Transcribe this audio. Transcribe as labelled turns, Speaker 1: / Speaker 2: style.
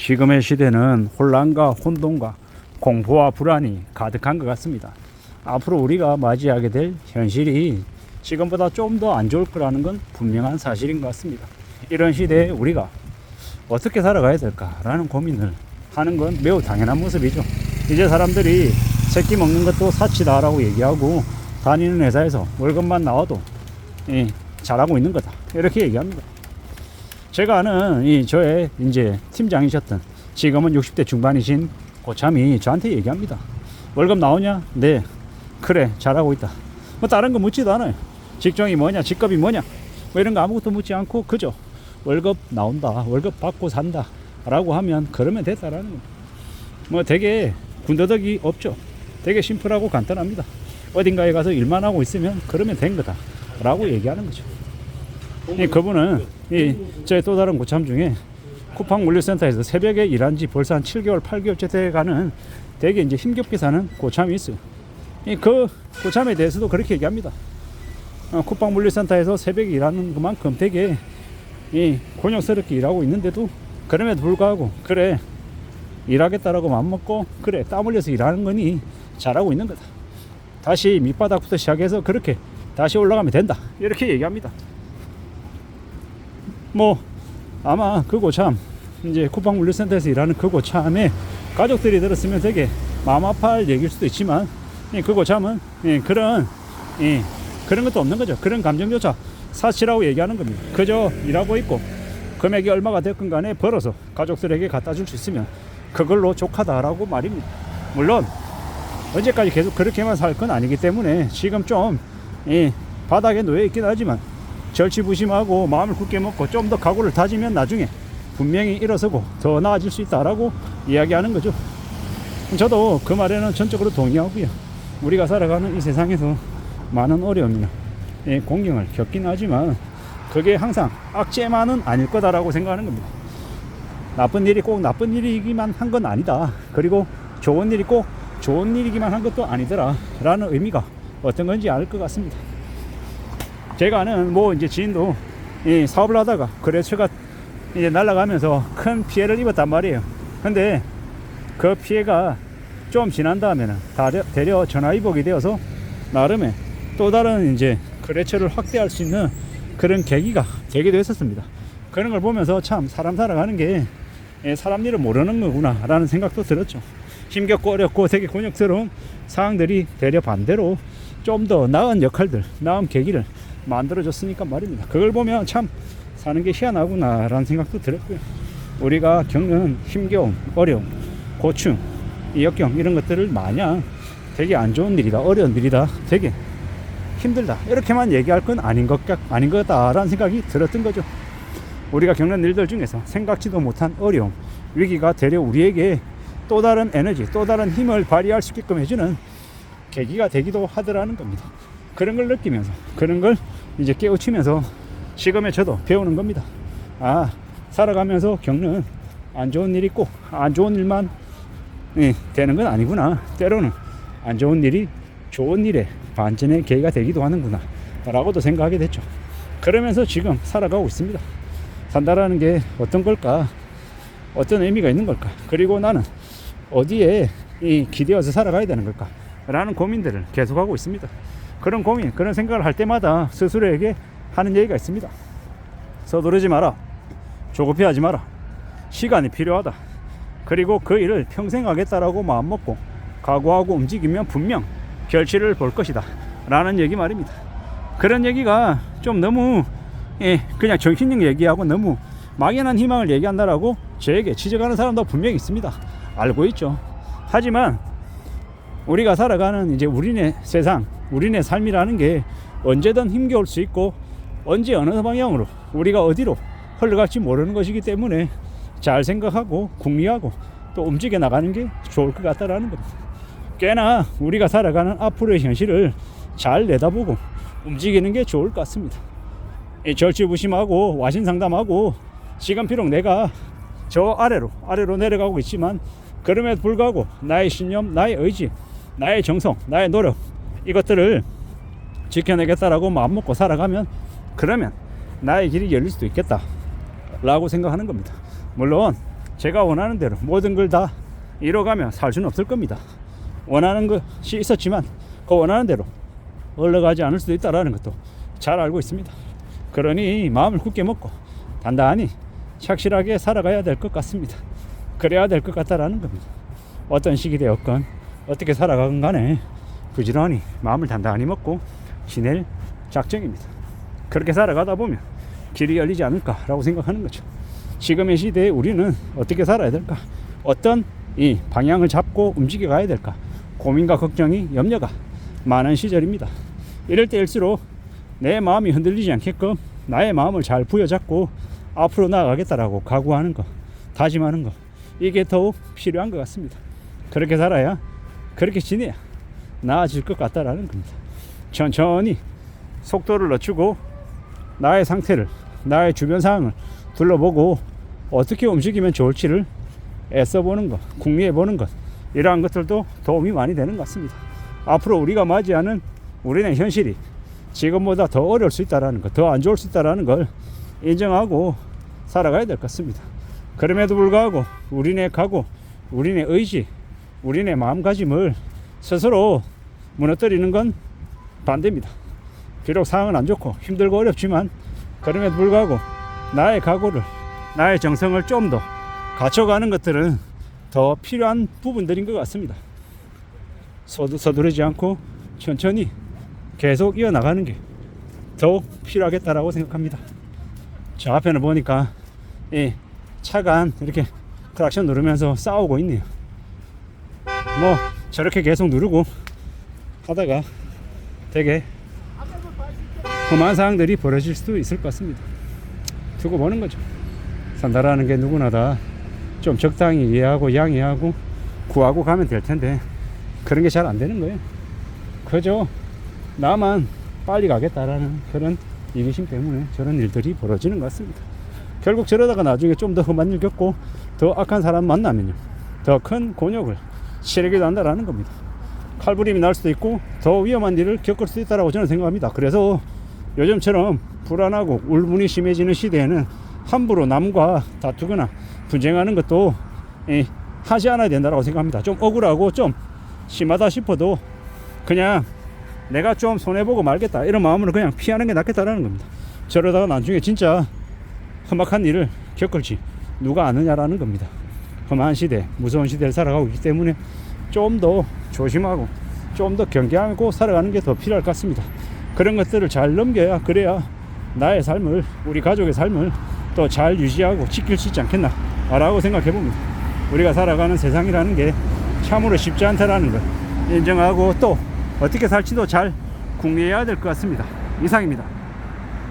Speaker 1: 지금의 시대는 혼란과 혼돈과 공포와 불안이 가득한 것 같습니다. 앞으로 우리가 맞이하게 될 현실이 지금보다 좀 더 안 좋을 거라는 건 분명한 사실인 것 같습니다. 이런 시대에 우리가 어떻게 살아가야 될까라는 고민을 하는 건 매우 당연한 모습이죠. 이제 사람들이 새끼 먹는 것도 사치다라고 얘기하고 다니는 회사에서 월급만 나와도 잘하고 있는 거다 이렇게 얘기합니다. 제가 아는 저의 이제 팀장이셨던 지금은 60대 중반이신 고참이 저한테 얘기합니다. 월급 나오냐? 네. 그래 잘하고 있다. 뭐 다른 거 묻지도 않아요. 직종이 뭐냐, 직급이 뭐냐, 뭐 이런 거 아무것도 묻지 않고 그저 월급 나온다, 월급 받고 산다 라고 하면 그러면 됐다라는 겁니다. 뭐 되게 군더더기 없죠. 되게 심플하고 간단합니다. 어딘가에 가서 일만 하고 있으면 그러면 된 거다 라고 얘기하는 거죠. 그분은 제 또 다른 고참 중에 쿠팡 물류센터에서 새벽에 일한 지 벌써 한 7개월 8개월째 돼가는 되게 이제 힘겹게 사는 고참이 있어요. 그 고참에 대해서도 그렇게 얘기합니다. 쿠팡 물류센터에서 새벽에 일하는 그만큼 되게 곤욕스럽게 일하고 있는데도 그럼에도 불구하고 그래 일하겠다라고 맘먹고 그래 땀 흘려서 일하는 거니 잘하고 있는 거다. 다시 밑바닥부터 시작해서 그렇게 다시 올라가면 된다 이렇게 얘기합니다. 뭐 아마 그 고참 이제 쿠팡 물류센터에서 일하는 그 고참의 가족들이 들었으면 되게 마음 아파할 얘기일 수도 있지만 그 고참은 그런 것도 없는 거죠. 그런 감정조차 사치라고 얘기하는 겁니다. 그저 일하고 있고 금액이 얼마가 됐건 간에 벌어서 가족들에게 갖다 줄 수 있으면 그걸로 족하다라고 말입니다. 물론 언제까지 계속 그렇게만 살 건 아니기 때문에 지금 좀 바닥에 놓여 있긴 하지만 절치부심하고 마음을 굳게 먹고 좀 더 각오를 다지면 나중에 분명히 일어서고 더 나아질 수 있다라고 이야기하는 거죠. 저도 그 말에는 전적으로 동의하고요. 우리가 살아가는 이 세상에서 많은 어려움이나 공경을 겪긴 하지만 그게 항상 악재만은 아닐 거다라고 생각하는 겁니다. 나쁜 일이 꼭 나쁜 일이기만 한 건 아니다. 그리고 좋은 일이 꼭 좋은 일이기만 한 것도 아니더라 라는 의미가 어떤 건지 알 것 같습니다. 제가 아는 이제 지인도 사업을 하다가 거래처가 이제 날아가면서 큰 피해를 입었단 말이에요. 근데 그 피해가 좀 지난 다음에는 되려 전화위복이 되어서 나름의 또 다른 이제 거래처를 확대할 수 있는 그런 계기가 되기도 했었습니다. 그런 걸 보면서 참 사람 살아가는 게 사람 일을 모르는 거구나 라는 생각도 들었죠. 힘겹고 어렵고 되게 곤욕스러운 상황들이 되려 반대로 좀 더 나은 역할들, 나은 계기를 만들어줬으니까 말입니다. 그걸 보면 참 사는 게 희한하구나 라는 생각도 들었고요. 우리가 겪는 힘겨움, 어려움, 고충, 역경 이런 것들을 마냥 되게 안 좋은 일이다, 어려운 일이다, 되게 힘들다 이렇게만 얘기할 건 아닌 거다라는 생각이 들었던 거죠. 우리가 겪는 일들 중에서 생각지도 못한 어려움, 위기가 되려 우리에게 또 다른 에너지, 또 다른 힘을 발휘할 수 있게끔 해주는 계기가 되기도 하더라는 겁니다. 그런 걸 느끼면서 그런 걸 이제 깨우치면서 지금의 저도 배우는 겁니다. 살아가면서 겪는 안 좋은 일이 꼭 안 좋은 일만 되는 건 아니구나. 때로는 안 좋은 일이 좋은 일에 반전의 계기가 되기도 하는구나 라고도 생각하게 됐죠. 그러면서 지금 살아가고 있습니다. 산다라는 게 어떤 걸까? 어떤 의미가 있는 걸까? 그리고 나는 어디에 기대어서 살아가야 되는 걸까? 라는 고민들을 계속하고 있습니다. 그런 고민, 그런 생각을 할 때마다 스스로에게 하는 얘기가 있습니다. 서두르지 마라. 조급해하지 마라. 시간이 필요하다. 그리고 그 일을 평생 하겠다라고 마음먹고 각오하고 움직이면 분명 결실을 볼 것이다 라는 얘기 말입니다. 그런 얘기가 좀 너무 그냥 정신력 얘기하고 너무 막연한 희망을 얘기한다라고 저에게 지적하는 사람도 분명히 있습니다. 알고 있죠. 하지만 우리가 살아가는 이제 우리네 세상, 우리네 삶이라는 게 언제든 힘겨울 수 있고 언제 어느 방향으로 우리가 어디로 흘러갈지 모르는 것이기 때문에 잘 생각하고 궁리하고 또 움직여 나가는 게 좋을 것 같다라는 겁니다. 꽤나 우리가 살아가는 앞으로의 현실을 잘 내다보고 움직이는 게 좋을 것 같습니다. 절치부심하고 와신상담하고 지금 비록 내가 저 아래로 내려가고 있지만 그럼에도 불구하고 나의 신념, 나의 의지, 나의 정성, 나의 노력 이것들을 지켜내겠다라고 마음먹고 살아가면 그러면 나의 길이 열릴 수도 있겠다 라고 생각하는 겁니다. 물론 제가 원하는 대로 모든 걸 다 이뤄가면 살 수는 없을 겁니다. 원하는 것이 있었지만 그 원하는 대로 흘러가지 않을 수도 있다는 것도 잘 알고 있습니다. 그러니 마음을 굳게 먹고 단단히 착실하게 살아가야 될 것 같습니다. 그래야 될 것 같다라는 겁니다. 어떤 시기 되었건 어떻게 살아가건 간에 부지런히 마음을 단단히 먹고 지낼 작정입니다. 그렇게 살아가다 보면 길이 열리지 않을까라고 생각하는 거죠. 지금의 시대에 우리는 어떻게 살아야 될까? 어떤 이 방향을 잡고 움직여 가야 될까? 고민과 걱정이 염려가 많은 시절입니다. 이럴 때일수록 내 마음이 흔들리지 않게끔 나의 마음을 잘 부여잡고 앞으로 나아가겠다라고 각오하는 것, 다짐하는 것, 이게 더욱 필요한 것 같습니다. 그렇게 살아야, 그렇게 지내야 나아질 것 같다라는 겁니다. 천천히 속도를 늦추고 나의 상태를, 나의 주변 상황을 둘러보고 어떻게 움직이면 좋을지를 애써보는 것, 궁리해보는 것, 이러한 것들도 도움이 많이 되는 것 같습니다. 앞으로 우리가 맞이하는 우리네 현실이 지금보다 더 어려울 수 있다는 것, 더 안 좋을 수 있다는 걸 인정하고 살아가야 될 것 같습니다. 그럼에도 불구하고 우리네 각오, 우리네 의지, 우리네 마음가짐을 스스로 무너뜨리는 건 반대입니다. 비록 상황은 안 좋고 힘들고 어렵지만 그럼에도 불구하고 나의 각오를, 나의 정성을 좀 더 갖춰가는 것들은 더 필요한 부분들인 것 같습니다. 서두르지 않고 천천히 계속 이어나가는 게 더욱 필요하겠다라고 생각합니다. 저 앞에는 보니까 이 차가 이렇게 크락션 누르면서 싸우고 있네요. 뭐 저렇게 계속 누르고 하다가 되게 험한 상황들이 벌어질 수도 있을 것 같습니다. 두고 보는 거죠. 산다라는 게 누구나 다 좀 적당히 이해하고 양해하고 구하고 가면 될 텐데 그런 게 잘 안 되는 거예요. 그저 나만 빨리 가겠다라는 그런 이기심 때문에 저런 일들이 벌어지는 것 같습니다. 결국 저러다가 나중에 좀 더 험한 일 겪고 더 악한 사람 만나면요, 더 큰 곤욕을 치르게 된다라는 겁니다. 칼부림이 날 수도 있고 더 위험한 일을 겪을 수도 있다라고 저는 생각합니다. 그래서 요즘처럼 불안하고 울분이 심해지는 시대에는 함부로 남과 다투거나 분쟁하는 것도 하지 않아야 된다고 생각합니다. 좀 억울하고 좀 심하다 싶어도 그냥 내가 좀 손해보고 말겠다 이런 마음으로 그냥 피하는 게 낫겠다라는 겁니다. 저러다가 나중에 진짜 험악한 일을 겪을지 누가 아느냐라는 겁니다. 험한 시대, 무서운 시대를 살아가고 있기 때문에 좀 더 조심하고 좀 더 경계하고 살아가는 게 더 필요할 것 같습니다. 그런 것들을 잘 넘겨야, 그래야 나의 삶을, 우리 가족의 삶을 또 잘 유지하고 지킬 수 있지 않겠나 라고 생각해 봅니다. 우리가 살아가는 세상이라는 게 참으로 쉽지 않다라는 걸 인정하고 또 어떻게 살지도 잘 궁리해야 될 것 같습니다. 이상입니다.